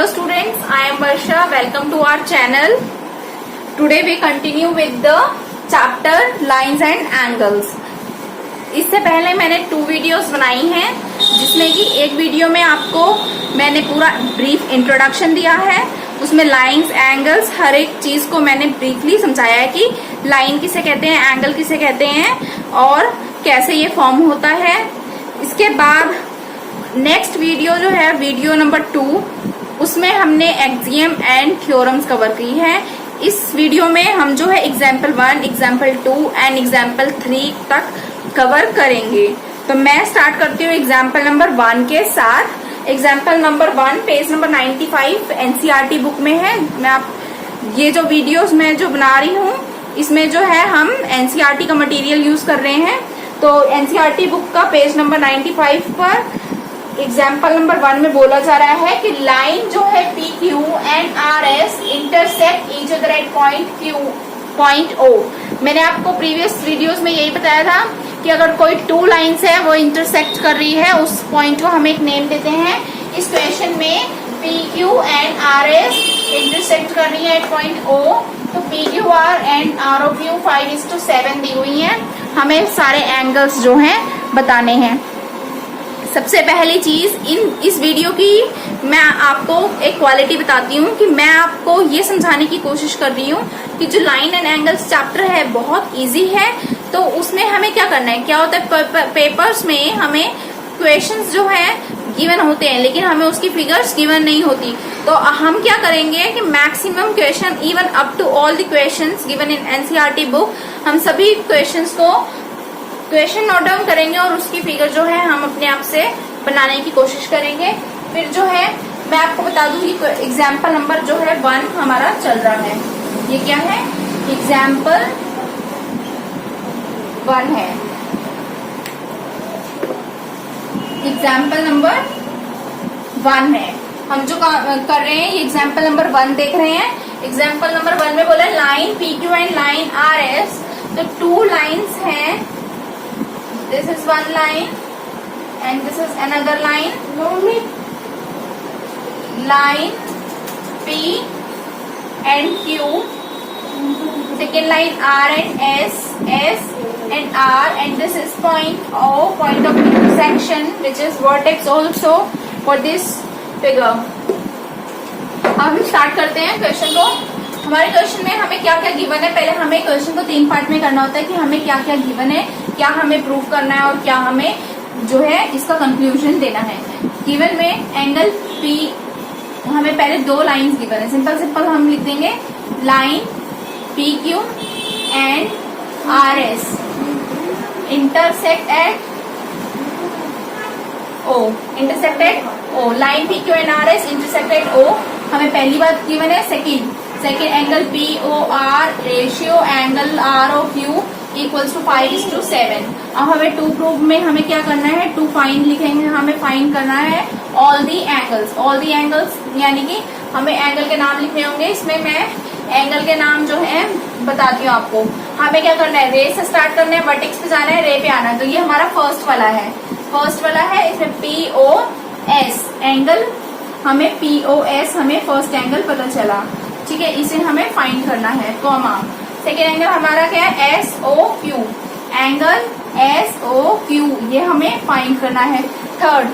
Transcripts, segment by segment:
Hello students, I am Varsha. Welcome to our channel. Today we continue with the chapter Lines and Angles. इससे पहले मैंने 2 videos बनाई हैं, जिसमें कि एक वीडियो में आपको मैंने पूरा ब्रीफ इंट्रोडक्शन दिया है। उसमें लाइंस, एंगल्स, हर एक चीज को मैंने ब्रीफली समझाया है कि लाइन किसे कहते हैं, एंगल किसे कहते हैं और कैसे ये फॉर्म होता है। इसके बाद नेक्स्ट वीडियो जो है वीडियो नंबर 2, उसमें हमने एक्सियम एंड थ्योरम्स कवर की है। इस वीडियो में हम जो है एग्जाम्पल 1, एग्जाम्पल 2 एंड एग्जाम्पल 3 तक कवर करेंगे। तो मैं स्टार्ट करती हूँ एग्जाम्पल नंबर 1 के साथ। Example number 1 page number 95 NCERT book में है। मैं आप ये जो वीडियोस मैं जो बना रही हूँ, इसमें जो है हम एनसीईआरटी का मटेरियल यूज कर रहे हैं। तो एनसीईआरटी बुक का पेज नंबर 95 पर एग्जाम्पल नंबर 1 में बोला जा रहा है कि लाइन जो है P Q and R S intersect each other at point O. मैंने आपको प्रीवियस वीडियोस में यही बताया था कि अगर कोई 2 लाइन्स है वो इंटरसेक्ट कर रही है, उस पॉइंट को हम एक नेम देते हैं। इस क्वेश्चन में P Q and R S intersect कर रही है एट पॉइंट ओ। तो P Q R and R O Q 5:7 दी हुई है। हमें सारे एंगल्स जो हैं बताने हैं। सबसे पहली चीज इस वीडियो की मैं आपको एक क्वालिटी बताती हूँ कि मैं आपको ये समझाने की कोशिश कर रही हूँ कि जो लाइन एंड एंगल्स चैप्टर है बहुत इजी है। तो उसमें हमें क्या करना है, क्या होता है पेपर्स में हमें क्वेश्चंस जो है गिवन होते हैं, लेकिन हमें उसकी फिगर्स गिवन नहीं होती। तो हम क्या करेंगे कि maximum question even up to all the questions given in NCERT book, हम सभी क्वेश्चंस को क्वेश्चन नोट डाउन करेंगे और उसकी फिगर जो है हम अपने आप से बनाने की कोशिश करेंगे। फिर जो है मैं आपको बता दूं कि एग्जाम्पल नंबर जो है 1 हमारा चल रहा है। ये क्या है, एग्जाम्पल 1 है। एग्जाम्पल नंबर 1 है। हम जो कर रहे हैं ये एग्जाम्पल नंबर 1 देख रहे हैं। एग्जाम्पल नंबर 1 में बोला line P Q and line R S. तो 2 लाइन्स हैं। This is one line and this is another line. Line P and Q. Second line R and S, S and R, and this is point O, point of intersection, which is vertex also for this figure. अब हम start करते हैं question को। हमारे question में हमें क्या क्या गिवन है, पहले हमें क्वेश्चन को 3 पार्ट में करना होता है कि हमें क्या क्या गिवन है, क्या हमें प्रूव करना है और क्या हमें जो है इसका कंक्लूजन देना है। गिवन में एंगल पी, हमें पहले 2 लाइंस गिवन है। सिंपल हम लिख देंगे line P Q and R S intersect at O. Intersect at O, line P Q and R S intersect at O हमें पहली बात गिवन है। Second angle P O R ratio angle R O Q equals to 5:7। अब हमें 2 proof में हमें क्या करना है, 2 फाइंड लिखेंगे। हमें फाइंड करना है ऑल दी एंगल्स, यानी कि हमें एंगल के नाम लिखने होंगे। इसमें मैं एंगल के नाम जो है बताती हूँ आपको। हमें क्या करना है, रे से स्टार्ट करना है, वर्टेक्स पे जाना है, रे पे आना है। तो ये हमारा फर्स्ट वाला है। इसमें पी ओ एस एंगल, हमें पी ओ एस हमें फर्स्ट एंगल पता चला, ठीक है। इसे हमें फाइंड करना है, कॉमा। सेकेंड एंगल हमारा क्या है, S O Q, angle S O Q, ये हमें फाइंड करना है। थर्ड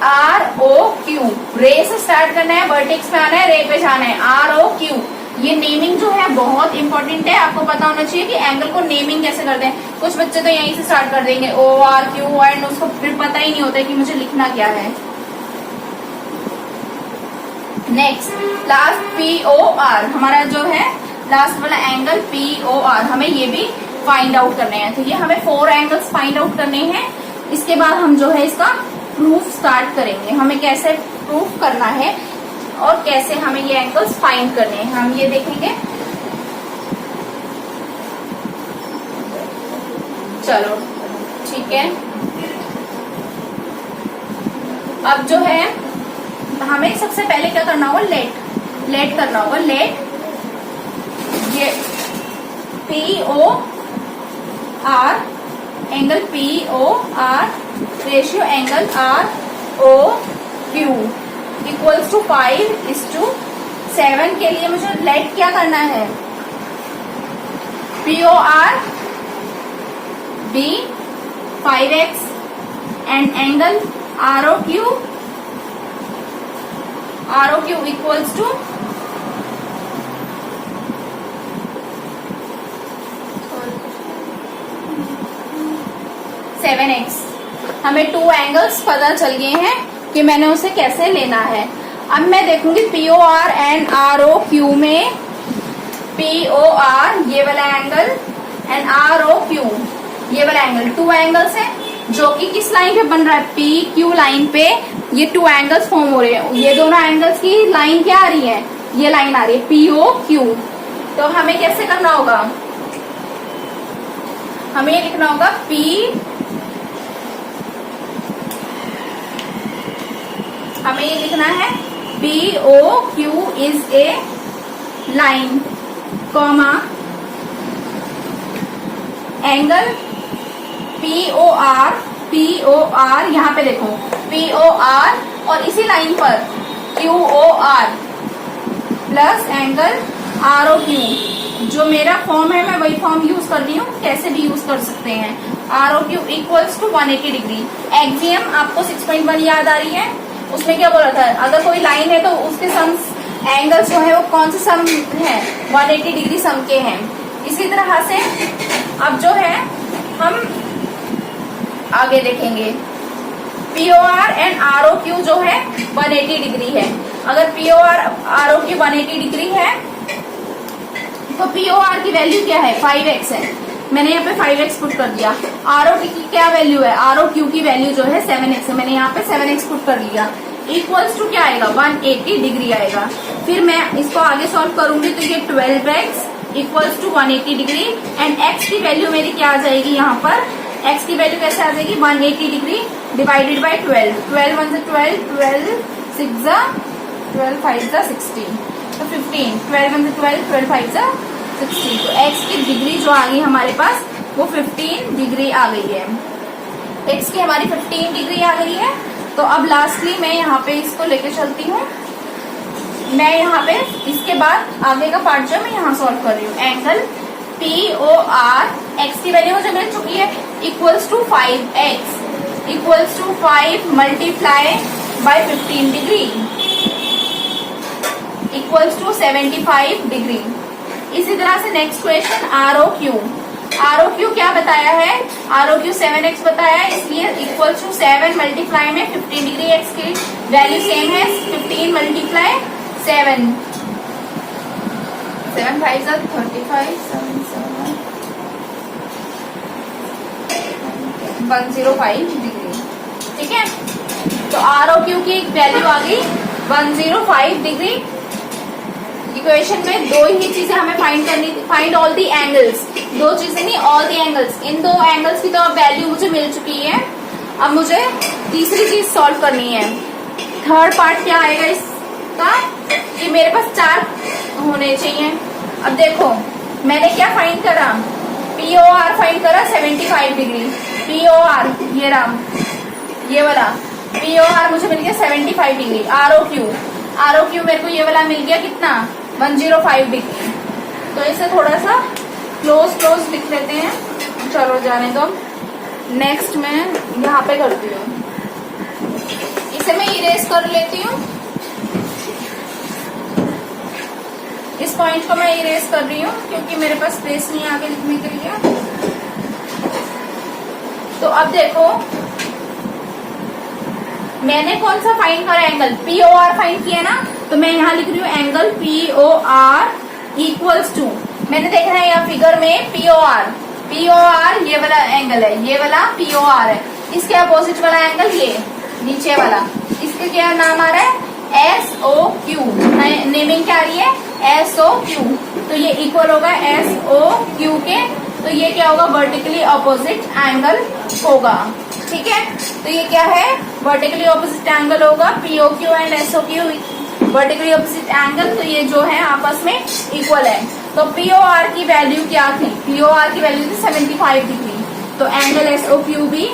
आर ओ क्यू, रे से स्टार्ट करना है, वर्टेक्स पे आना है, रे पे जाना है, आर ओ क्यू। ये नेमिंग जो है बहुत इंपॉर्टेंट है, आपको पता होना चाहिए कि एंगल को नेमिंग कैसे करते हैं। कुछ बच्चे तो यहीं से स्टार्ट कर देंगे ओ आर क्यू, एंड उसको फिर पता ही नहीं होता कि मुझे लिखना क्या है। Next last P O R, हमारा जो है लास्ट वाला एंगल पी ओ आर, हमें ये भी फाइंड आउट करने हैं। तो ये हमें 4 एंगल्स फाइंड आउट करने हैं। इसके बाद हम जो है इसका प्रूफ स्टार्ट करेंगे। हमें कैसे प्रूफ करना है और कैसे हमें ये एंगल्स फाइंड करने हैं, हम ये देखेंगे। चलो ठीक है। अब जो है हमें सबसे पहले क्या करना होगा, लेट करना होगा। लेट ये P O R angle P O R ratio angle R O Q equals to 5:7 के लिए मुझे लेट क्या करना है, POR B 5x and angle ROQ equals to 7x। हमें 2 एंगल्स पता चल गए हैं कि मैंने उसे कैसे लेना है। अब मैं देखूंगी POR एंड ROQ में, POR ये वाला एंगल एंड ROQ ये वाला एंगल, 2 एंगल्स हैं जो कि किस लाइन पे बन रहा है, PQ लाइन पे ये 2 एंगल्स फॉर्म हो रहे हैं। ये दोनों एंगल्स की लाइन क्या आ रही है, ये लाइन आ रही है POQ। तो हमें कैसे करना होगा, हमें ये लिखना होगा हमें ये लिखना है POQ is a line comma angle POR यहाँ पे देखो POR और इसी लाइन पर QOR प्लस एंगल ROQ। जो मेरा फॉर्म है मैं वही फॉर्म यूज कर रही हूँ, कैसे भी यूज कर सकते हैं। ROQ equals to 180 degree. Axiom आपको 6.1 याद आ रही है, उसमें क्या बोला था, अगर कोई लाइन है तो उसके सम एंगल्स जो है वो कौन से सम है, 180 डिग्री सम के हैं। इसी तरह से अब जो है हम आगे देखेंगे POR एंड ROQ जो है 180 डिग्री है। अगर POR ROQ 180 डिग्री है तो POR की वैल्यू क्या है, 5x है। मैंने यहाँ पे 5x पुट कर दिया। ROQ की क्या वैल्यू है, ROQ की वैल्यू जो है 7x है, मैंने यहाँ पे 7x पुट कर लिया। इक्वल्स टू क्या आएगा, 180 डिग्री आएगा। फिर मैं इसको आगे सॉल्व करूंगी तो ये 12x equals to 180 degree and x की वैल्यू मेरी क्या आ जाएगी, यहाँ पर x की वैल्यू कैसे आ जाएगी, 180 डिग्री डिवाइडेड बाई 12, 12 1 से 12, 12 6 जा 12 5 जा 16, तो 15, 12 1 से 12, 12 5 जा 16। तो x की डिग्री जो आ गई हमारे पास वो 15 डिग्री आ गई है। x की हमारी 15 डिग्री आ गई है। तो अब लास्टली मैं यहाँ पे इसको लेके चलती हूँ। मैं यहाँ पे इसके बाद आगे का पार्ट जो है मैं यहाँ सॉल्व कर रही हूँ। एंगल POR x की वैल्यू मुझे मिल चुकी है equals to 5x equals to 5 multiply by 15 degree equals to 75 degree. इसी तरह से नेक्स्ट क्वेश्चन ROQ क्या बताया है, ROQ 7x बताया है, इसलिए इक्वल टू 7 मल्टीप्लाई में 15 डिग्री x की वैल्यू सेम है, 15 मल्टीप्लाई 7, 7 5 35, 105 डिग्री। ठीक है, तो ROQ की वैल्यू आ गई 105 डिग्री। इक्वेशन में दो ही चीजें हमें फाइंड करनी थी, फाइंड ऑल दी एंगल्स, दो चीजें नहीं ऑल दी एंगल्स। इन दो एंगल्स की तो अब वैल्यू मुझे मिल चुकी है। अब मुझे तीसरी चीज सॉल्व करनी है। थर्ड पार्ट क्या आएगा इसका, कि मेरे पास 4 होने चाहिए। अब देखो मैंने क्या फाइंड करा, POR फाइंड करा 75 डिग्री, POR ये रहा, ये वाला POR मुझे मिल गया 75 डिग्री। ROQ मेरे को ये वाला मिल गया कितना, 105 डिग्री। तो इसे थोड़ा सा क्लोज लिख लेते हैं, चलो जाने दो। नेक्स्ट मैं यहाँ पे करती हूँ, इसे मैं इरेज कर लेती हूँ, इस पॉइंट को मैं इरेज कर रही हूँ क्योंकि मेरे पास स्पेस नहीं आगे लिखने के लिए। तो अब देखो मैंने कौन सा फाइंड करा, एंगल POR फाइंड किया ना, तो मैं यहाँ लिख रही हूँ एंगल POR इक्वल्स टू, मैंने देखा है यहाँ फिगर में POR ये वाला एंगल है, ये वाला POR है, इसके अपोजिट वाला एंगल ये नीचे वाला, इसके क्या नाम आ रहा है, SOQ, नेमिंग क्या आ रही है SOQ। तो ये इक्वल होगा SOQ के, तो ये क्या होगा, वर्टिकली अपोजिट एंगल होगा। ठीक है, तो ये क्या है, वर्टिकली ऑपोजिट एंगल होगा, POQ and SOQ vertically opposite angle, तो ये जो है आपस में इक्वल है। तो POR की वैल्यू क्या थी, POR की वैल्यू थी 75 डिग्री, तो एंगल SOQ भी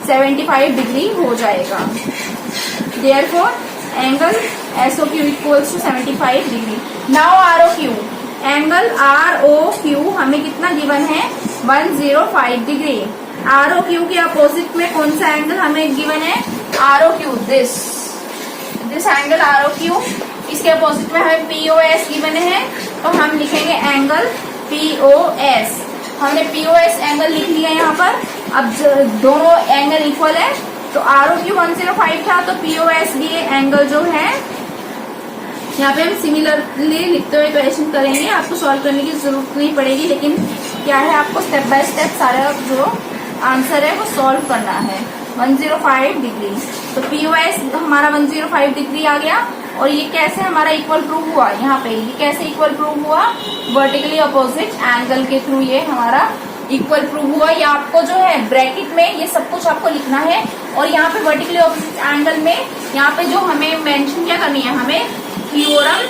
75 डिग्री हो जाएगा। Therefore angle SOQ equals to 75 degree. Now ROQ, angle ROQ हमें कितना गिवन है 105 डिग्री। ROQ के अपोजिट में कौन सा एंगल हमें गिवन है ROQ, दिस एंगल ROQ, इसके अपोजिट में हमें POS गिवन है, तो हम लिखेंगे एंगल POS। हमने POS एंगल लिख लिया यहाँ पर। अब दोनों एंगल इक्वल है, तो ROQ 105 था, तो POS भी एंगल जो है यहाँ पे हम सिमिलरली लिखते हुए क्वेश्चन करेंगे। आपको सॉल्व करने की जरूरत नहीं पड़ेगी, लेकिन क्या है आपको स्टेप बाय स्टेप सारा जो आंसर है वो सॉल्व करना है। 105 डिग्री, तो POS हमारा 105 डिग्री आ गया। और ये कैसे हमारा इक्वल प्रूव हुआ, यहाँ पे ये कैसे इक्वल प्रूव हुआ, वर्टिकली अपोजिट एंगल के थ्रू ये हमारा इक्वल प्रूव हुआ। ये आपको जो है ब्रैकेट में ये सब कुछ आपको लिखना है, और यहाँ पे वर्टिकली अपोजिट एंगल में यहाँ पे जो हमें मेंशन क्या करनी है, हमें थ्योरम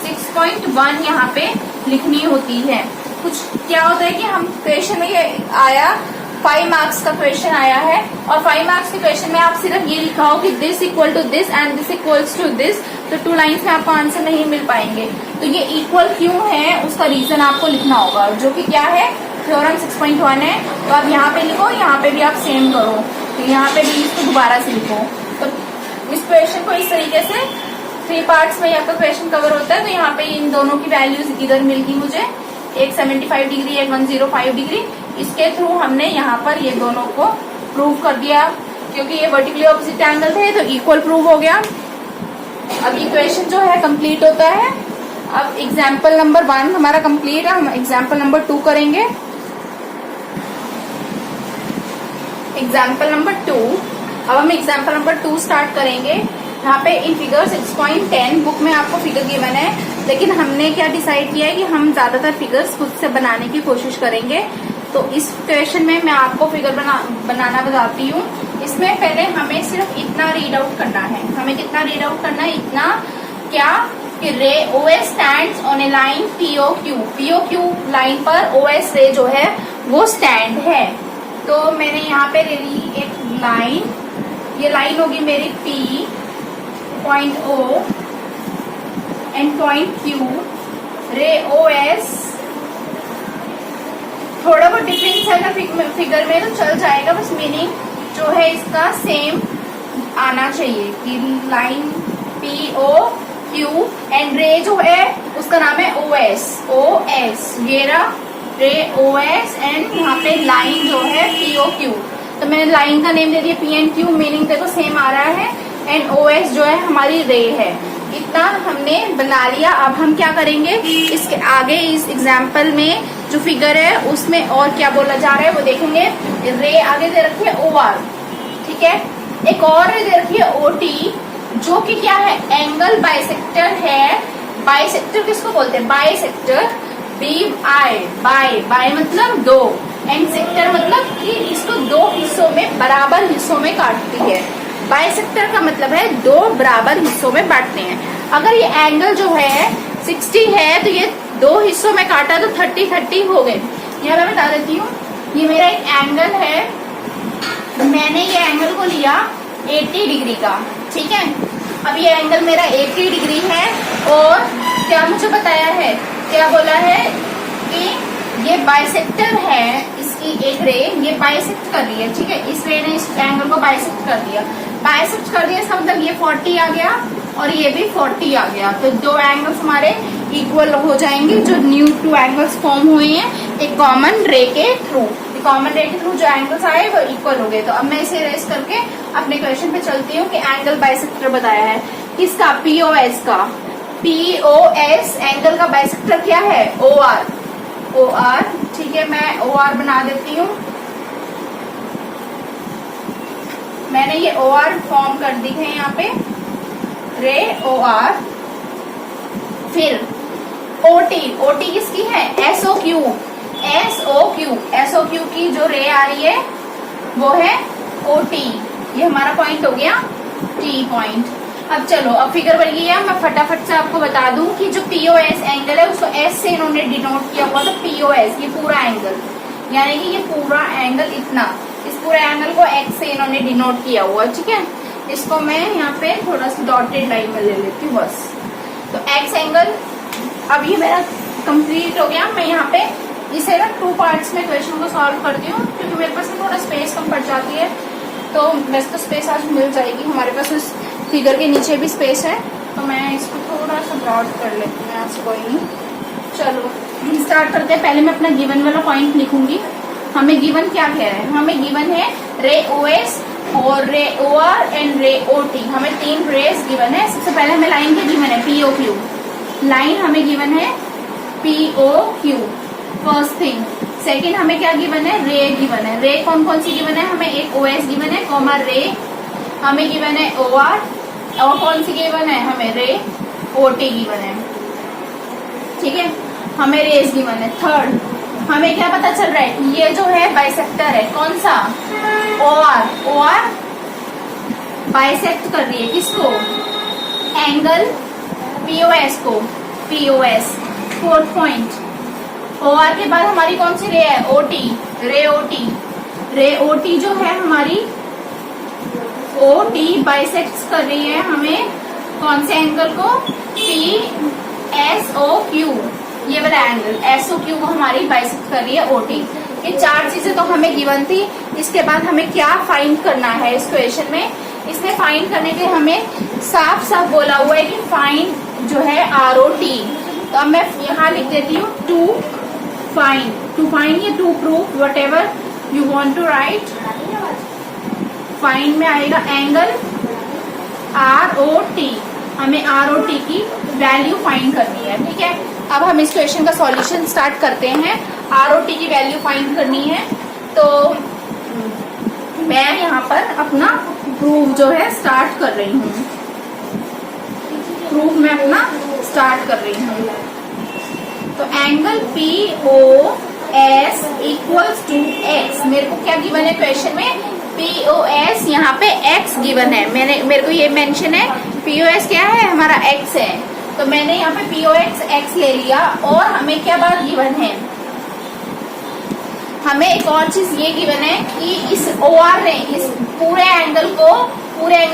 6.1 यहाँ पे लिखनी होती है। कुछ क्या होता है कि हम क्वेश्चन में ये आया 5 मार्क्स का क्वेश्चन आया है, और 5 मार्क्स के क्वेश्चन में आप सिर्फ ये लिखा हो कि this equal to this and this equals to this, तो 2 लाइन्स में आपको आंसर नहीं मिल पाएंगे। तो ये इक्वल क्यों है उसका रीजन आपको लिखना होगा, जो कि क्या है थ्योरम 6.1 है। तो आप यहाँ पे लिखो, यहाँ पे भी आप सेम करो, तो यहाँ पे भी इसको दोबारा से लिखो। तो इस क्वेश्चन को इस तरीके से 3 पार्ट्स में आपका क्वेश्चन कवर होता है। तो यहाँ पे इन दोनों की वैल्यूज इधर मिल गई मुझे, एक 75 डिग्री, एक 105 डिग्री। इसके थ्रू हमने यहाँ पर ये दोनों को प्रूव कर दिया, क्योंकि ये वर्टिकली ऑपोजिट एंगल थे तो इक्वल प्रूव हो गया। अब ये क्वेश्चन जो है कंप्लीट होता है। अब एग्जाम्पल नंबर 1 हमारा कंप्लीट है, हम एग्जाम्पल नंबर 2 करेंगे। एग्जाम्पल नंबर 2, अब हम एग्जाम्पल नंबर 2 स्टार्ट करेंगे। यहाँ पे इन फिगर 6.10 बुक में आपको फिगर गिवन है, लेकिन हमने क्या डिसाइड किया है कि हम ज्यादातर फिगर्स खुद से बनाने की कोशिश करेंगे। तो इस क्वेश्चन में मैं आपको फिगर बनाना बताती हूँ। इसमें पहले हमें सिर्फ इतना रीड आउट करना है। हमें कितना रीड आउट करना है, इतना क्या कि रे OS stands on A line POQ line पर OS रे जो है वो स्टैंड है। तो मैंने यहाँ पे ले ली एक लाइन, ये लाइन होगी मेरी P, point O and point Q, रे OS। थोड़ा बहुत डिफरेंस है ना फिगर में तो चल जाएगा, बस मीनिंग जो है इसका सेम आना चाहिए कि लाइन POQ एंड रे जो है उसका नाम है OS ये रहा रे OS, एंड यहाँ पे लाइन जो है POQ। तो मैंने लाइन का नेम दे दिया P एंड Q, मीनिंग देखो सेम आ रहा है, एंड OS जो है हमारी रे है। इतना हमने बना लिया। अब हम क्या करेंगे, इसके आगे इस एग्जाम्पल में जो फिगर है उसमें और क्या बोला जा रहा है वो देखेंगे। रे आगे दे रखी है OR, ठीक है। एक और रे दे रखी है OT, जो कि क्या है एंगल बाइसेक्टर है। बाइसेक्टर किसको बोलते हैं, बाइसेक्टर बाय मतलब 2, एंड सेक्टर मतलब कि इसको 2 हिस्सों में बराबर हिस्सों में काटती है। बाइसेक्टर का मतलब है 2 बराबर हिस्सों में बांटने हैं। अगर ये एंगल जो है 60 है तो ये 2 हिस्सों में काटा तो 30 हो गए। यहाँ मैं बता देती हूँ, ये मेरा एक एंगल है, मैंने ये एंगल को लिया 80 डिग्री का, ठीक है। अब ये एंगल मेरा 80 डिग्री है, और क्या मुझे बताया है, क्या बोला है कि ये बाइसेक्टर है, इसकी एक रे ये बाइसेक्ट कर रही है, ठीक है। इस रे ने इस एंगल को बाइसेक्ट कर दिया, इसका मतलब ये 40 आ गया और ये भी 40 आ गया। तो 2 एंगल्स हमारे इक्वल हो जाएंगे, जो न्यू 2 एंगल्स फॉर्म हुए हैं एक कॉमन रे के थ्रू। कॉमन रे के थ्रू जो एंगल्स आए वो इक्वल हो गए। तो अब मैं इसे रेस करके अपने क्वेश्चन पे चलती हूँ कि एंगल बाइसेक्टर बताया है किसका, POS का। POS एंगल का बाइसेक्टर क्या है, OR, ठीक है। मैं OR बना देती हूँ, मैंने ये OR फॉर्म कर दी है यहाँ पे, रे OR। फिर OT किसकी है, SOQ की जो रे आ रही है वो है OT। ये हमारा पॉइंट हो गया T पॉइंट। अब चलो, अब फिगर बन गई है, मैं फटाफट से आपको बता दूं कि जो POS एंगल है उसको S से इन्होंने डिनोट किया हुआ। तो POS ये पूरा एंगल, यानी कि ये पूरा एंगल इतना, इस पूरे एंगल को X से इन्होंने डिनोट किया हुआ, ठीक है। इसको मैं यहाँ पे थोड़ा सा डॉटेड लाइन में ले लेती हूँ बस। तो एक्स एंगल, अब ये मेरा कंप्लीट हो गया। मैं यहाँ पे इसे ना 2 पार्ट्स में क्वेश्चन को सॉल्व करती हूँ, क्योंकि मेरे पास ना थोड़ा स्पेस कम पड़ जाती है। तो वैसे तो स्पेस आज मिल जाएगी, हमारे पास उस फिगर के नीचे भी स्पेस है, तो मैं इसको थोड़ा सा ब्रॉड कर लेती हूँ, आज कोई नहीं। चलो स्टार्ट करते हैं। पहले मैं अपना गिवन वाला पॉइंट लिखूंगी। हमें गिवन क्या कह रहे हैं? हमें गिवन है रे ओएस और रे ओआर एंड रे ओटी। हमें 3 रेस गिवन है। सबसे पहले हमें लाइन क्या गिवन है? PO Q. लाइन हमें गिवन है PO Q, first thing. Second हमें क्या गिवन है? रे गिवन है। रे कौन कौन सी गिवन है? हमें एक ओएस गिवन है, कॉमा रे हमें गिवन है ओआर, और कौन सी गिवन है? हमें रे ओटी गिवन है। ठीक है, हमें रेस गिवन है। थर्ड हमें क्या पता चल रहा है? ये जो है बाइसेक्टर है, कौन सा? ओआर। ओआर बाइसेक्ट कर रही है किसको? एंगल पीओएस को, पीओएस। फोर्थ पॉइंट, ओआर के बाद हमारी कौन सी रे है? ओटी, रे ओटी। रे ओटी जो है हमारी, ओटी बाइसेक्ट कर रही है हमें कौन से एंगल को? पी एस ओ क्यू, ये वाला एंगल एस ओ क्यू को हमारी बाइसेक्ट कर रही है ओटी। ये 4 चीजें तो हमें गिवन थी। इसके बाद हमें क्या फाइंड करना है इस क्वेश्चन में? इसमें फाइंड करने के हमें साफ साफ बोला हुआ है कि फाइंड जो है आर ओ टी। तो अब मैं यहाँ लिख देती हूँ टू फाइंड या to prove, whatever you want to write. Find में आएगा एंगल आर ओ टी। हमें आर ओ टी की वैल्यू फाइंड करनी है। ठीक है, अब हम इस क्वेश्चन का सॉल्यूशन स्टार्ट करते हैं। आर ओ टी की वैल्यू फाइंड करनी है, तो मैं यहाँ पर अपना प्रूफ जो है स्टार्ट कर रही हूँ। प्रूफ मैं अपना स्टार्ट कर रही हूँ। तो angle P O S equals to X. मेरे को क्या गिवन है क्वेश्चन में? पीओएस, यहाँ पे एक्स गिवन है। मेरे को ये मेंशन है पीओएस क्या है? हमारा एक्स है। तो मैंने यहाँ पे पीओएक्स एक्स ले लिया। और हमें क्या बात गिवन है? हमें एक और चीज ये गिवन है कि इस ओआर ने इस पूरे एंगल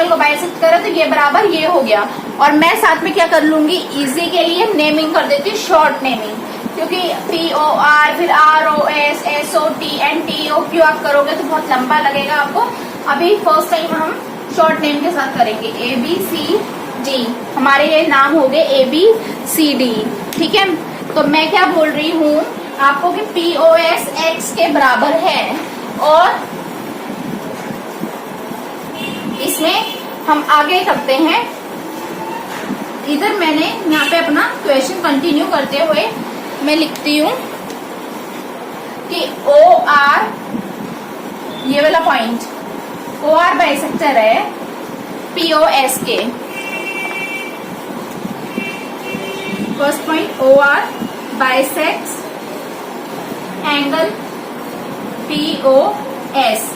को बाइसेक्ट करा, तो ये बराबर ये हो गया। और मैं साथ में क्या कर लूंगी? इजी के लिए नेमिंग कर देती हूँ, शॉर्ट नेमिंग, क्योंकि पी ओ आर फिर R O S S O T and T O Q आप करोगे तो बहुत लंबा लगेगा आपको। अभी फर्स्ट टाइम हम शॉर्ट नेम के साथ करेंगे। ए बी सी डी, हमारे ये नाम हो गए ए बी सी डी। ठीक है, तो मैं क्या बोल रही हूँ आपको कि पी ओ एस एक्स के बराबर है। और इसमें हम आगे करते हैं। इधर मैंने यहाँ पे अपना क्वेश्चन कंटिन्यू करते हुए मैं लिखती हूँ कि ओ आर, ये वाला पॉइंट ओ आर बाइसेक्टर है पीओएस के। First point, O R bisects angle POS.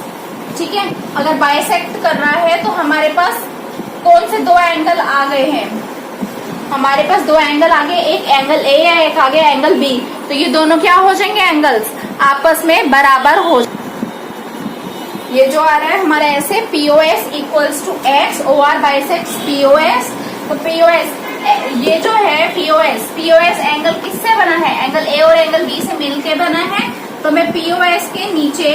ठीक है, अगर बाइसेक्ट कर रहा है तो हमारे पास कौन से 2 एंगल आ गए हैं? हमारे पास 2 एंगल आ गए, एक एंगल ए है, एक आ गया एंगल बी। तो ये दोनों क्या हो जाएंगे? एंगल्स आपस में बराबर हो। ये जो आ रहा है हमारा ऐसे POS equals to X, O R bisects POS. तो पीओएस ये जो है पीओएस एंगल किससे बना है? एंगल ए और एंगल बी से मिलके बना है। तो मैं पीओएस के नीचे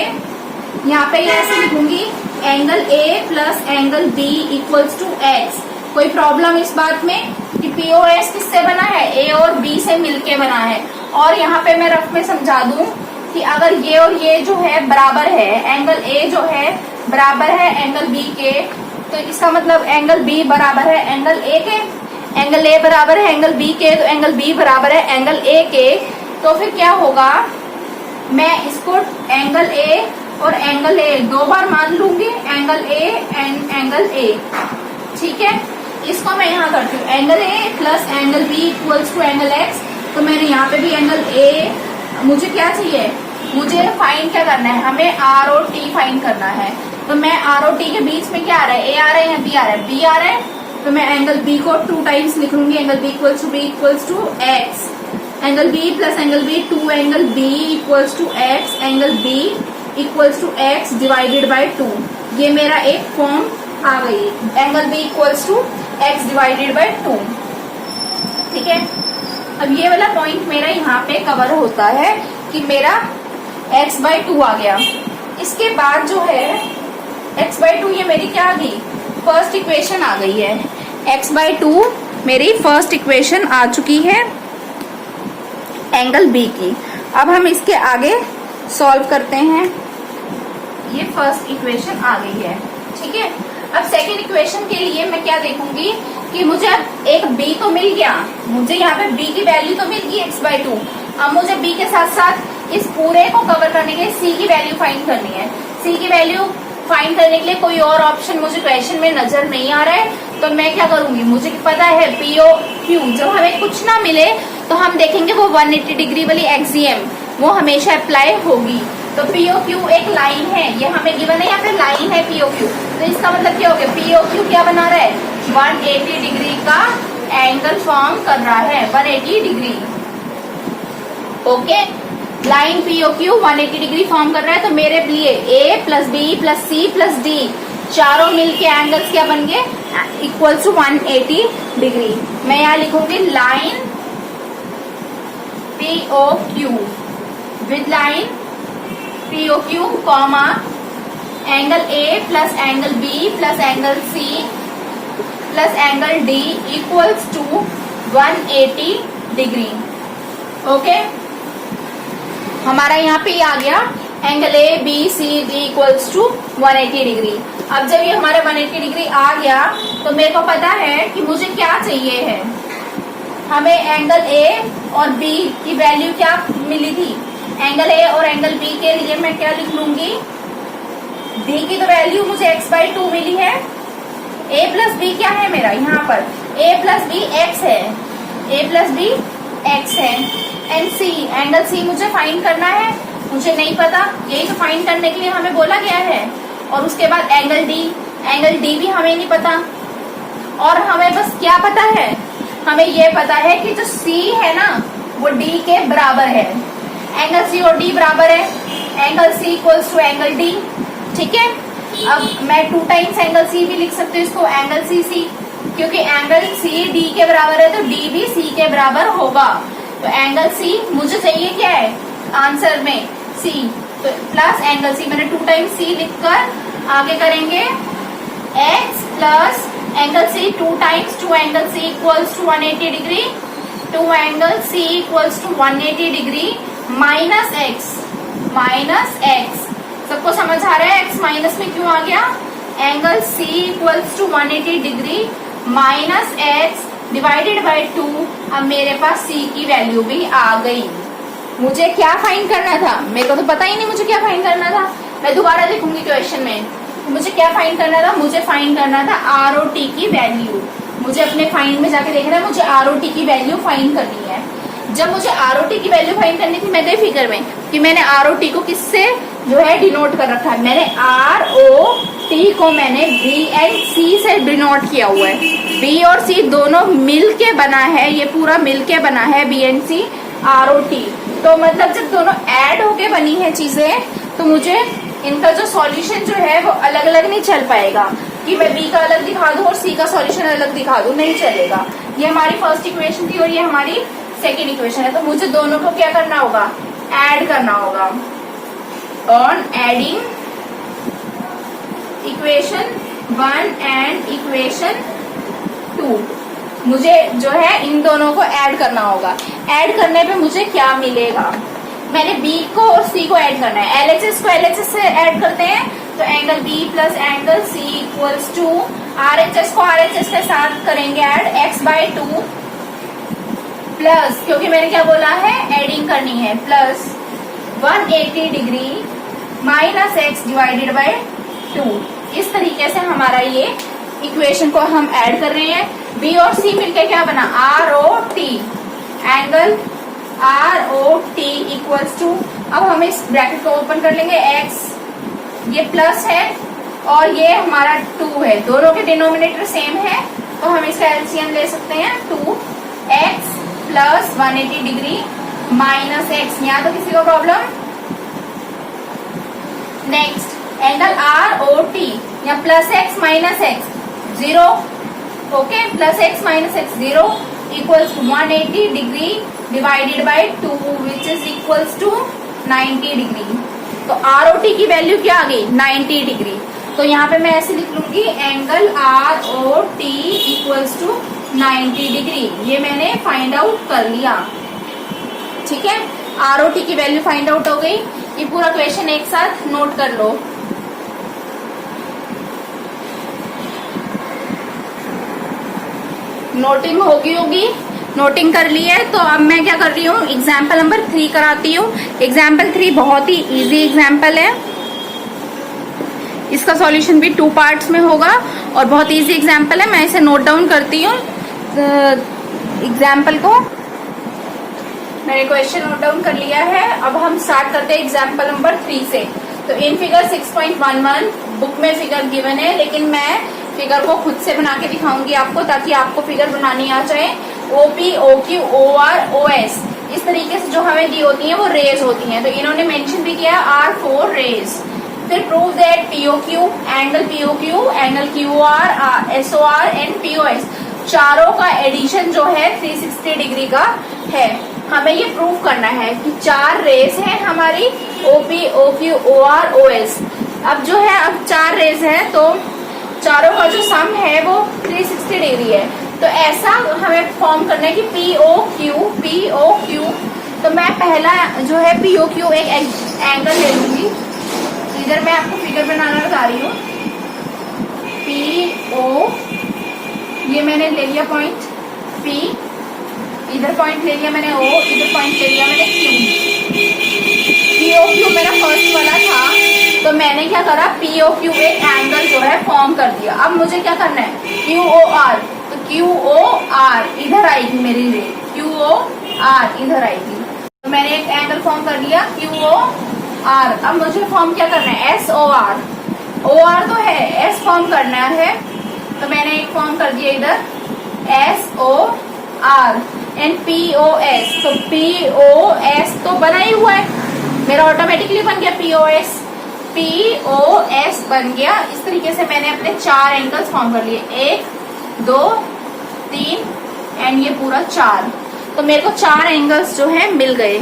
यहाँ पे ऐसे लिखूंगी angle A plus angle B equals to X. कोई प्रॉब्लम इस बात में कि पीओएस किससे बना है? ए और बी से मिलके बना है। और यहाँ पे मैं रफ में समझा दूं कि अगर ये और ये जो है बराबर है, एंगल ए जो है बराबर है एंगल बी के, तो इसका मतलब एंगल बी बराबर है एंगल ए के। एंगल ए बराबर है एंगल बी के, तो एंगल बी बराबर है एंगल ए के। तो फिर क्या होगा? मैं इसको एंगल ए और एंगल ए 2 बार मान लूंगी, angle A and angle A. ठीक है, इसको मैं यहाँ करती हूँ angle A plus angle B equals to angle X. तो मैंने यहाँ पे भी एंगल ए, मुझे क्या चाहिए? मुझे फाइंड क्या करना है? हमें आर और टी फाइंड करना है। तो मैं आर और टी के बीच में क्या आ रहा है? ए आ रहा है या बी आ रहा है? बी आ रहा है। तो मैं एंगल बी को 2 टाइम्स लिख लूंगी, angle B equals to X. Angle B plus angle B, 2 angle B equals to X, angle B equals to X divided by 2। ये मेरा एक फॉर्म आ गई, angle B equals to X divided by 2। ठीक है, अब ये वाला पॉइंट मेरा यहाँ पे कवर होता है कि मेरा x बाई 2 आ गया। इसके बाद जो है x बाई 2 ये मेरी क्या आ गई, फर्स्ट इक्वेशन आ गई है। x बाई 2 मेरी फर्स्ट इक्वेशन आ चुकी है एंगल बी की। अब हम इसके आगे सॉल्व करते हैं। ये फर्स्ट इक्वेशन आ गई है। ठीक है, अब सेकेंड इक्वेशन के लिए मैं क्या देखूंगी कि मुझे अब एक b तो मिल गया, मुझे यहाँ पे b की वैल्यू तो मिल गई x बाई 2। अब मुझे b के साथ साथ इस पूरे को कवर करने के लिए c की वैल्यू फाइंड करनी है। c की वैल्यू फाइंड करने के लिए कोई और ऑप्शन मुझे क्वेश्चन में नजर नहीं आ रहा है, तो मैं क्या करूंगी, मुझे पता है पीओ क्यू, जब हमें कुछ ना मिले तो हम देखेंगे वो 180 डिग्री वाली एक्सियम वो हमेशा अप्लाई होगी। तो पीओ क्यू एक लाइन है, ये हमें गिवन है, यहाँ पे लाइन है पीओ क्यू, तो इसका मतलब क्या हो गया, पीओ क्यू क्या बना रहा है, 180 डिग्री का एंगल फॉर्म कर रहा है, 180 degree. Okay, line P O Q 180 degree form कर रहा है, तो मेरे लिए A plus B plus C plus D चारों मिलके एंगल्स क्या बन गए, इक्वल टू 180 डिग्री। मैं यहाँ लिखूंगी line P O Q with line P O Q comma angle A plus angle B plus angle C plus angle D equals to 180 degree. Okay, हमारा यहाँ पे आ गया angle A B C D equals to 180 degree. अब जब ये हमारे 180 degree आ गया तो मेरे को पता है कि मुझे क्या चाहिए है, हमें एंगल ए और बी की वैल्यू क्या मिली थी, एंगल ए और एंगल बी के लिए मैं क्या लिख लूंगी, बी की तो वैल्यू मुझे x बाई 2 मिली है, a प्लस बी क्या है मेरा यहाँ पर, a प्लस बी एक्स है, a प्लस बी एक्स है, एंड सी एंगल सी मुझे फाइंड करना है, मुझे नहीं पता, यही तो फाइंड करने के लिए हमें बोला गया है। और उसके बाद एंगल डी भी हमें नहीं पता, और हमें बस क्या पता है, हमें ये पता है कि जो C है ना वो D के बराबर है, एंगल C और D बराबर है, angle C equals to angle D। ठीक है, अब मैं 2 टाइम्स एंगल C भी लिख सकती हूँ इसको, एंगल CC, क्योंकि एंगल C D के बराबर है तो D भी C के बराबर होगा। तो एंगल C मुझे चाहिए क्या है आंसर में C, तो प्लस एंगल C, मैंने 2 टाइम्स C लिखकर आगे करेंगे x plus angle C 2 times 2 angle C equals to 180 degree, 2 angle C equals to 180 degree minus x, सबको समझ आ रहा है x माइनस में क्यों आ गया, angle C equals to 180 degree minus x divided by 2। अब मेरे पास C की वैल्यू भी आ गई। मुझे क्या फाइंड करना था, मेरे को तो पता ही नहीं मुझे क्या फाइंड करना था, मैं दोबारा लिखूंगी क्वेश्चन में। मुझे क्या फाइंड करना था, मुझे फाइंड करना था आर ओ टी की वैल्यू। मुझे अपने फाइंड में जाके देखना है, मुझे आर ओ टी की वैल्यू फाइंड करनी है। जब मुझे आर ओ टी की वैल्यू फाइंड करनी थी, मैं बेफिक्र में कि मैंने आर ओ टी को किससे जो है डिनोट कर रखा है, मैंने आर ओ टी को मैंने बी एंड सी से डिनोट किया हुआ है। बी और सी दोनों मिल के बना है, ये पूरा मिल के बना है B and C R O T. तो मतलब जब दोनों ऐड होके बनी है चीजें, तो मुझे इनका जो सॉल्यूशन जो है वो अलग अलग नहीं चल पाएगा कि मैं बी का अलग दिखा दूं और सी का सॉल्यूशन अलग दिखा दूं, नहीं चलेगा। ये हमारी फर्स्ट इक्वेशन थी और ये हमारी सेकेंड इक्वेशन है, तो मुझे दोनों को क्या करना होगा, ऐड करना होगा। On adding equation 1 and equation 2, मुझे जो है इन दोनों को ऐड करना होगा। ऐड करने पे मुझे क्या मिलेगा, मैंने B को और C को ऐड करना है, LHS को LHS से ऐड करते हैं, तो angle B plus angle C equals to RHS को RHS के साथ करेंगे ऐड, x बाई 2 प्लस, क्योंकि मैंने क्या बोला है एडिंग करनी है, plus 180 degree minus x divided by 2। इस तरीके से हमारा ये इक्वेशन को हम ऐड कर रहे हैं। B और C मिलके क्या बना, ROT, angle ROT equals to, अब हम इस ब्रैकेट को ओपन कर लेंगे, x ये प्लस है और ये हमारा 2 है, दोनों के डिनोमिनेटर सेम है, तो हम इसका एलसीएम ले सकते हैं, 2x plus 180 degree minus x। यहाँ तो किसी को प्रॉब्लम। नेक्स्ट एंगल ROT या plus X minus X 0, okay, plus X minus X 0 equals to 180 degree divided by 2 which is equals to 90 degree. तो ROT की वैल्यू क्या आ गई 90 डिग्री। तो यहाँ पे मैं ऐसे लिख लूंगी angle ROT equals to 90 degree. ये मैंने फाइंड आउट कर लिया, ठीक है। ROT की वैल्यू फाइंड आउट हो गई। ये पूरा क्वेश्चन एक साथ नोट कर लो। नोटिंग होगी, नोटिंग कर ली है। तो अब मैं क्या कर रही हूँ, एग्जाम्पल नंबर 3 कराती हूँ। एग्जाम्पल 3 बहुत ही इजी एग्जाम्पल है। इसका सॉल्यूशन भी 2 पार्ट्स में होगा और बहुत इजी एग्जाम्पल है। मैं इसे नोट डाउन करती हूँ एग्जाम्पल को। मैंने क्वेश्चन नोट डाउन कर लिया है। अब हम स्टार्ट करते हैं एग्जाम्पल नंबर 3 से। तो इन फिगर 6.11 बुक में फिगर गिवन है, लेकिन मैं फिगर को खुद से बना के दिखाऊंगी आपको, ताकि आपको फिगर बनानी आ जाए। OP, OQ, OR, OS इस तरीके से जो हमें दी होती है वो रेज होती हैं। तो इन्होंने मेंशन भी किया R 4 रेज। फिर prove that POQ, angle POQ, angle QR, SOR and POS चारों का एडिशन जो है 360 डिग्री का है। हमें ये प्रूव करना है कि 4 रेज है हमारी OP, OQ, OR, OS। अब जो है, अब 4 रेज है तो चारों का जो सम है वो 360 डिग्री है। तो ऐसा हमें फॉर्म करना है कि POQ। तो मैं पहला जो है POQ एक एंगल ले लूंगी। इधर मैं आपको फिगर बनाना बता रही हूँ। PO, ये मैंने ले लिया पॉइंट P, इधर पॉइंट ले लिया मैंने O, इधर पॉइंट ले लिया मैंने Q। POQ मेरा फर्स्ट वाला था, तो मैंने क्या करा, POQ एक एंगल जो है फॉर्म कर दिया। अब मुझे क्या करना है, QOR। तो QOR इधर आएगी मेरी रे, QOR इधर आएगी। तो मैंने एक एंगल फॉर्म कर लिया QOR। अब मुझे फॉर्म क्या करना है, SOR। OR तो है, S फॉर्म करना है, तो मैंने एक फॉर्म कर दिया इधर SOR एंड POS। तो POS तो बना ही हुआ है मेरा, ऑटोमेटिकली बन गया POS। POS बन गया। इस तरीके से मैंने अपने 4 एंगल्स फॉर्म कर लिए, 1, 2, 3 एंड ये पूरा 4। तो मेरे को 4 एंगल्स जो है मिल गए।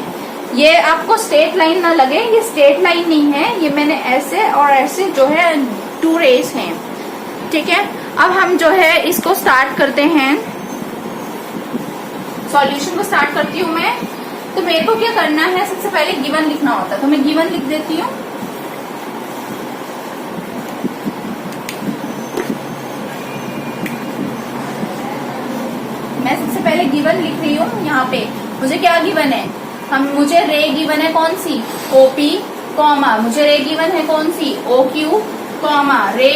ये आपको स्ट्रेट लाइन ना लगे, ये स्ट्रेट लाइन नहीं है, ये मैंने ऐसे और ऐसे जो है 2 रेज हैं, ठीक है। अब हम जो है इसको स्टार्ट करते हैं, सॉल्यूशन को स्टार्ट करती हूँ मैं। तो मेरे को क्या करना है, सबसे पहले गिवन लिखना होता है, तो मैं गिवन लिख देती हूँ। मैं सबसे पहले गिवन लिख रही हूँ। यहाँ पे मुझे क्या गिवन है, मुझे रे गिवन है कौन सी, OP, कॉमा मुझे रे गिवन है कौन सी, OQ, कॉमा रे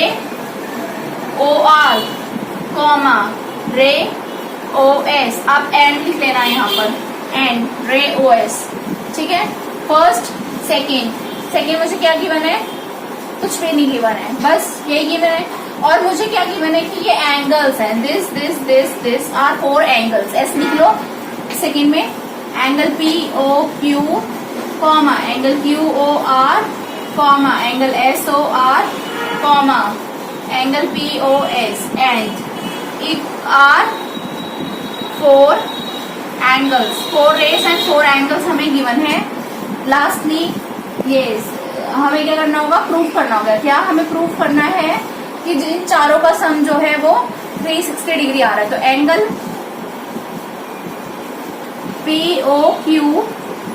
OR, कॉमा रे OS। आप एंड लिख लेना है यहाँ पर, एंड रे OS, ठीक है। फर्स्ट, सेकेंड मुझे क्या गिवन है, कुछ भी नहीं गिवन है, बस यही गिवन है। और मुझे क्या गिवन है कि ये एंगल्स हैं, दिस आर 4 एंगल्स। ऐसे लिख लो सेकेंड में, angle POQ, comma angle QOR, comma angle SOR, comma angle POS and it are 4 angles, 4 rays and 4 angles हमें गिवन है। लास्टली ये हमें क्या करना होगा, प्रूफ करना होगा। क्या हमें प्रूफ करना है कि जिन चारों का सम जो है वो 360 डिग्री आ रहा है। तो angle POQ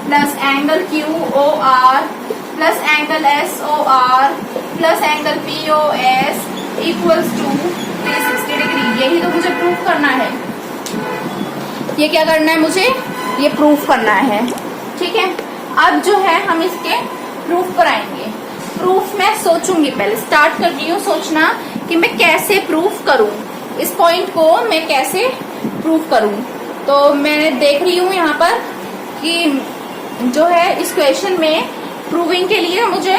plus angle QOR plus angle SOR plus angle POS equals to 360 degree. यही तो मुझे प्रूफ करना है। ये क्या करना है, मुझे ये प्रूफ करना है, ठीक है। अब जो है हम इसके प्रूफ पर आएंगे। प्रूफ मैं सोचूंगी, पहले स्टार्ट कर रही हूँ सोचना कि मैं कैसे प्रूफ करूँ, इस पॉइंट को मैं कैसे प्रूफ करूँ। तो मैं देख रही हूँ यहाँ पर कि जो है इस क्वेश्चन में प्रूविंग के लिए मुझे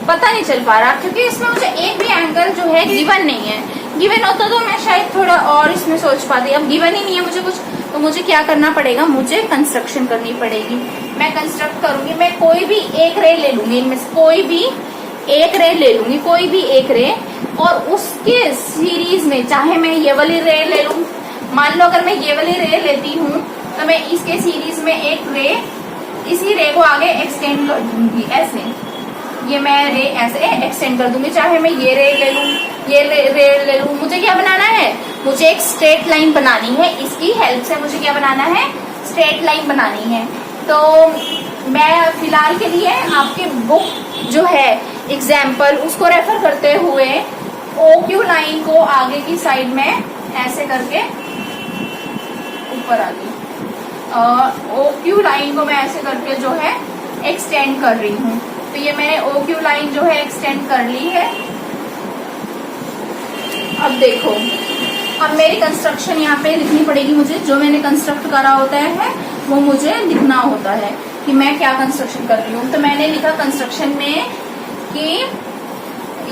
पता नहीं चल पा रहा, क्योंकि इसमें मुझे एक भी एंगल जो है गिवन नहीं है। गिवन होता तो मैं शायद थोड़ा और इसमें सोच पाती। अब गिवन ही नहीं है मुझे कुछ, तो मुझे क्या करना पड़ेगा, मुझे कंस्ट्रक्शन करनी पड़ेगी। मैं कंस्ट्रक्ट करूंगी, मैं कोई भी एक रे ले लूंगी, इनमें से कोई भी एक रे ले लूंगी, कोई भी एक रे, और उसके सीरीज में चाहे मैं ये वाली रे ले लूं, मान लो अगर मैं ये वाली रे लेती हूँ तो मैं इसके सीरीज में एक रे, इसी रे को आगे एक्सटेंड कर दूंगी ऐसे, ये मैं रे ऐसे एक्सटेंड कर दूंगी। चाहे मैं ये रे ले लूं, ये रे ले लूं, मुझे क्या बनाना है, मुझे एक स्ट्रेट लाइन बनानी है। इसकी हेल्प से मुझे क्या बनाना है, स्ट्रेट लाइन बनानी है। तो मैं फिलहाल के लिए आपके बुक जो है एग्जाम्पल, उसको रेफर करते हुए OQ लाइन को आगे की साइड में ऐसे करके ऊपर आ गई, OQ लाइन को मैं ऐसे करके जो है एक्सटेंड कर रही हूँ। तो ये मैंने OQ लाइन जो है एक्सटेंड कर ली है। अब देखो, अब मेरी कंस्ट्रक्शन यहाँ पे लिखनी पड़ेगी मुझे, जो मैंने कंस्ट्रक्ट करा होता है वो मुझे लिखना होता है कि मैं क्या कंस्ट्रक्शन कर रही हूँ। तो मैंने लिखा कंस्ट्रक्शन में कि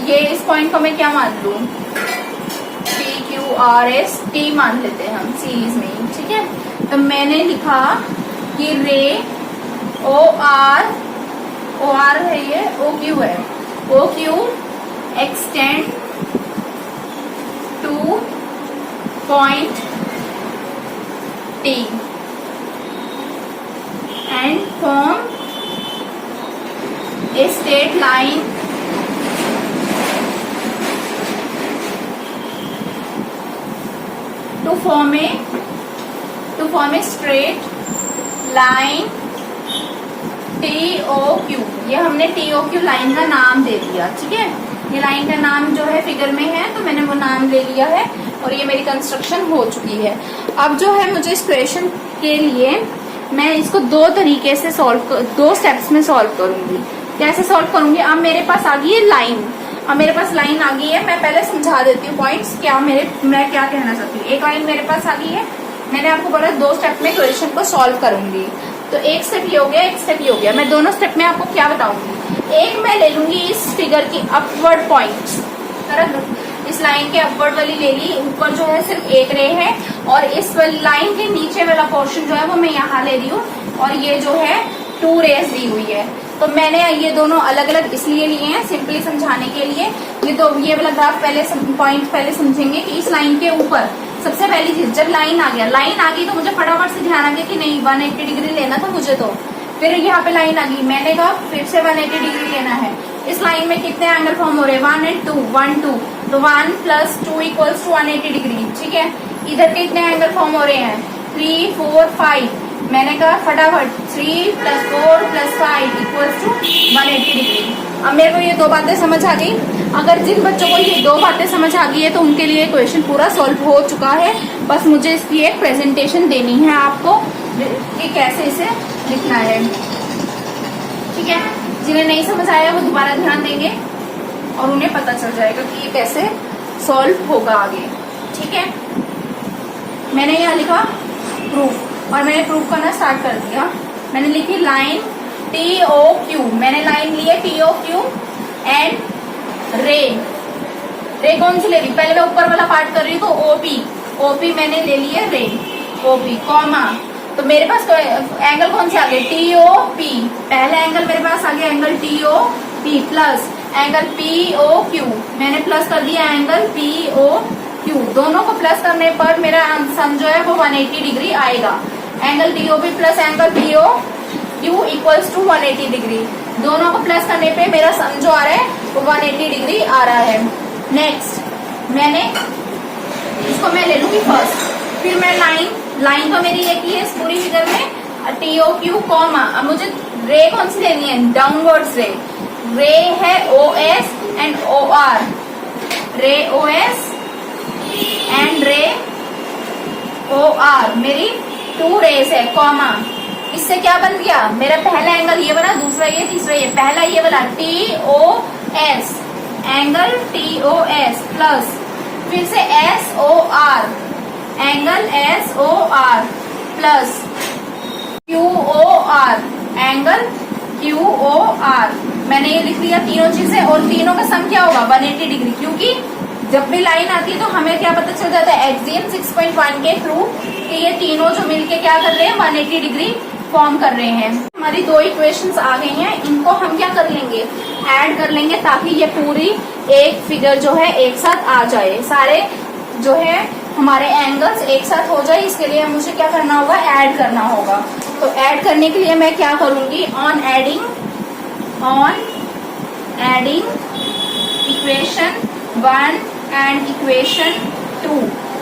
ये इस पॉइंट को मैं क्या मान लूँ, PQRS T मान लेते हैं हम सीरीज में ही, ठीक है। तो मैंने लिखा कि रे OR है, ये OQ है, OQ extend two point T and form a straight line to form a straight line TOQ। ये हमने TOQ लाइन का नाम दे दिया, ठीक है। ये लाइन का नाम जो है फिगर में है, तो मैंने वो नाम ले लिया है और ये मेरी कंस्ट्रक्शन हो चुकी है। अब जो है मुझे इस क्वेश्चन के लिए मैं इसको दो तरीके से दो स्टेप्स में सॉल्व करूंगी। कैसे सॉल्व करूंगी, अब मेरे पास आ गई है लाइन, अब मेरे पास लाइन आ गई है। मैं पहले समझा देती हूँ पॉइंट्स, मैं क्या कहना चाहती हूँ। एक लाइन मेरे पास आ गई है, मैंने आपको बोला दो स्टेप में क्वेश्चन को सॉल्व करूंगी। तो एक स्टेप ये हो गया, एक स्टेप ये हो गया। मैं दोनों स्टेप में आपको क्या बताऊंगी, एक मैं ले लूंगी इस फिगर की अपवर्ड पॉइंट्स, इस लाइन के अपवर्ड वाली ले ली, ऊपर जो है सिर्फ एक रे है, और इस लाइन के नीचे वाला पोर्शन जो है वो मैं यहाँ ले रही हूँ, और ये जो है 2 रेज दी हुई है। तो मैंने ये दोनों अलग अलग इसलिए लिए हैं सिंपली समझाने के लिए। ये वाला ग्राफ पॉइंट पहले समझेंगे कि इस लाइन के ऊपर सबसे पहली चीज, जब लाइन आ गई तो मुझे फटाफट से ध्यान आ गया कि नहीं 180 डिग्री लेना था मुझे। तो फिर यहाँ पे लाइन आ गई, मैंने कहा फिर से 180 डिग्री लेना है। इस लाइन में कितने एंगल फॉर्म हो रहे हैं, 1 and 2, 1 2, तो 1 + 2 = 180 डिग्री, ठीक है। इधर कितने एंगल फॉर्म हो रहे हैं, 3 4 5, मैंने कहा फटाफट 3 + 4 + 5 = 180 डिग्री। अब मेरे को ये दो बातें समझ आ गई। अगर जिन बच्चों को ये दो बातें समझ आ गई है तो उनके लिए क्वेश्चन पूरा सॉल्व हो चुका है। बस मुझे इसकी एक प्रेजेंटेशन देनी है आपको कि कैसे इसे लिखना है, ठीक है। जिन्हें नहीं समझ आया वो दोबारा ध्यान देंगे और उन्हें पता चल जाएगा कि ये कैसे सॉल्व होगा आगे, ठीक है। मैंने यहाँ लिखा प्रूफ, और मैंने प्रूफ करना स्टार्ट कर दिया। मैंने लिखी लाइन TOQ, मैंने लाइन ली है TOQ एंड रे कौन सी ले रही, पहले मैं ऊपर वाला पार्ट कर रही हूँ तो OP मैंने ले ली है रे OP, कॉमा, तो मेरे पास एंगल कौन से आ गए, TOP, पहला एंगल मेरे पास आ गया angle TOP plus angle POQ, मैंने प्लस कर दिया एंगल POQ। दोनों को प्लस करने पर मेरा सम जो है वो 180 डिग्री आएगा। Angle TOP plus angle POQ = 180 degree. दोनों को प्लस करने पे मेरा सम जो आ रहा है वो 180 डिग्री आ रहा है। नेक्स्ट मैंने इसको मैं ले लूंगी फर्स्ट, फिर मैं लाइन तो मेरी एक ही है इस पूरी फिगर में, TOQ कॉमा, अब मुझे रे कौन सी लेनी है, डाउनवर्ड्स रे है OS एंड OR, रे OS एंड रे OR, मेरी 2 रेस है, कॉमा, इससे क्या बन गया, मेरा पहला एंगल ये बना, दूसरा ये, तीसरा ये, पहला ये वाला TOS, एंगल TOS प्लस फिर से SOR, angle SOR plus QOR, angle QOR। मैंने ये लिख लिया तीनों चीजें, और तीनों का सम क्या होगा 180 डिग्री, क्योंकि जब भी लाइन आती है तो हमें क्या पता चल जाता है एक्सियम 6.1 के थ्रू कि ये तीनों जो मिलके क्या कर रहे हैं 180 डिग्री फॉर्म कर रहे हैं। हमारी दो इक्वेशंस आ गई हैं, इनको हम क्या कर लेंगे, ऐड कर लेंगे, ताकि ये पूरी एक फिगर जो है एक साथ आ जाए, सारे जो है हमारे एंगल्स एक साथ हो जाए। इसके लिए मुझे क्या करना होगा, ऐड करना होगा। तो ऐड करने के लिए मैं क्या करूंगी, on adding equation 1 and equation 2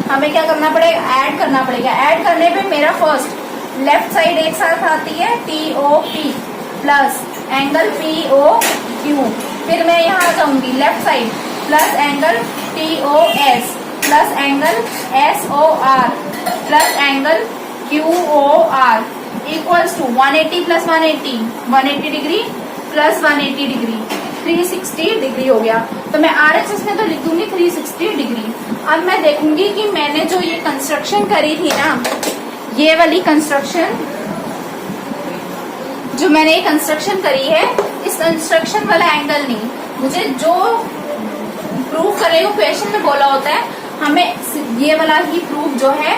हमें क्या करना पड़ेगा, ऐड करना पड़ेगा। ऐड करने पे मेरा फर्स्ट लेफ्ट साइड एक साथ आती है TOP प्लस एंगल POQ, फिर मैं यहाँ आ जाऊंगी left side plus angle TOS plus angle SOR plus angle QOR equals to 180 plus 180 degree plus 180 degree, 360 degree हो गया। तो मैं RHS में तो लिख दूंगी 360 डिग्री। अब मैं देखूंगी कि मैंने जो ये कंस्ट्रक्शन करी थी ना, ये वाली कंस्ट्रक्शन जो मैंने ये कंस्ट्रक्शन करी है, इस कंस्ट्रक्शन वाला एंगल नहीं, मुझे जो प्रूफ करेगा क्वेश्चन में बोला होता है, हमें ये वाला ही प्रूफ जो है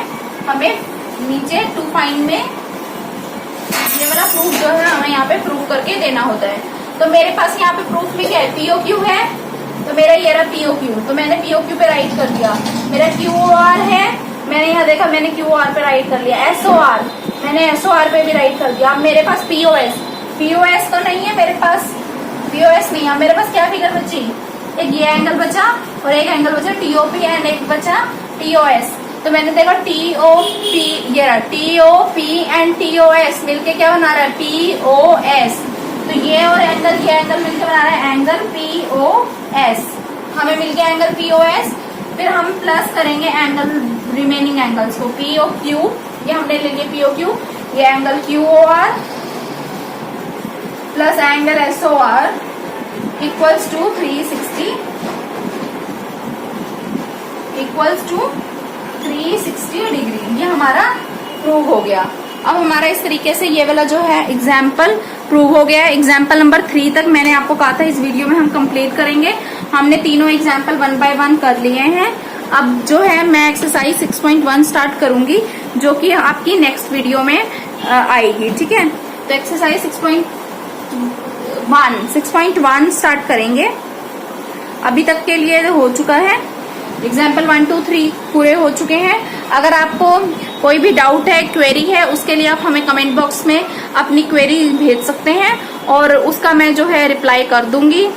हमें नीचे 2 फाइन में ये वाला प्रूफ जो है हमें यहाँ पे प्रूफ करके देना होता है। तो मेरे पास यहाँ पे प्रूफ में क्या है, POQ है, तो मेरा ये रहा POQ, तो मैंने POQ पे राइट कर दिया। मेरा QOR है, मैंने यहाँ देखा, मैंने QOR पे राइट कर लिया। SOR मैंने SOR पे भी राइट कर दिया। अब मेरे पास POS तो नहीं है, मेरे पास POS नहीं है, मेरे पास क्या फिगर बची, एक ये एंगल बचा और एक एंगल बचा TOP एंड एक बचा TOS। तो मैंने देखा TOP, ये रहा TOP एंड TOS मिलके क्या बना रहा है, POS। तो ये और एंगल, ये एंगल मिलके बना रहा है एंगल POS, हमें मिल गया एंगल POS। फिर हम प्लस करेंगे एंगल, रिमेनिंग एंगल्स को, POQ, ये हमने ले लिया POQ, ये angle QOR plus angle SOR equals to 360 degree. ये हमारा प्रूव हो गया। अब हमारा इस तरीके से ये वाला जो है एग्जाम्पल प्रूव हो गया है। एग्जाम्पल नंबर 3 तक मैंने आपको कहा था इस वीडियो में हम कंप्लीट करेंगे। हमने तीनों एग्जाम्पल 1 बाय 1 कर लिए हैं। अब जो है मैं एक्सरसाइज 6.1 स्टार्ट करूंगी, जो कि आपकी नेक्स्ट वीडियो में आएगी, ठीक है। तो एक्सरसाइज 6.1 स्टार्ट करेंगे। अभी तक के लिए हो चुका है, एग्जाम्पल 1, 2, 3 पूरे हो चुके हैं। अगर आपको कोई भी डाउट है, क्वेरी है, उसके लिए आप हमें कमेंट बॉक्स में अपनी क्वेरी भेज सकते हैं और उसका मैं जो है रिप्लाई कर दूंगी।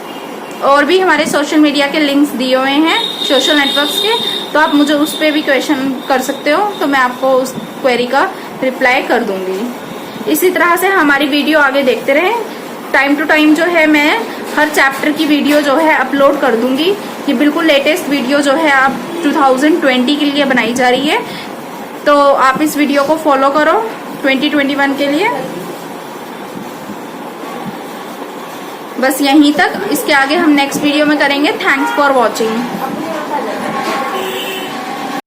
और भी हमारे सोशल मीडिया के लिंक्स दिए हुए हैं सोशल नेटवर्क्स के, तो आप मुझे उस पर भी क्वेश्चन कर सकते हो, तो मैं आपको उस क्वेरी का रिप्लाई कर दूंगी। इसी तरह से हमारी वीडियो आगे देखते रहें। टाइम टू टाइम जो है मैं हर चैप्टर की वीडियो जो है अपलोड कर दूंगी। ये बिल्कुल लेटेस्ट वीडियो जो है अब 2020 के लिए बनाई जा रही है, तो आप इस वीडियो को फॉलो करो 2021 के लिए। बस यहीं तक, इसके आगे हम नेक्स्ट वीडियो में करेंगे। Thanks for watching.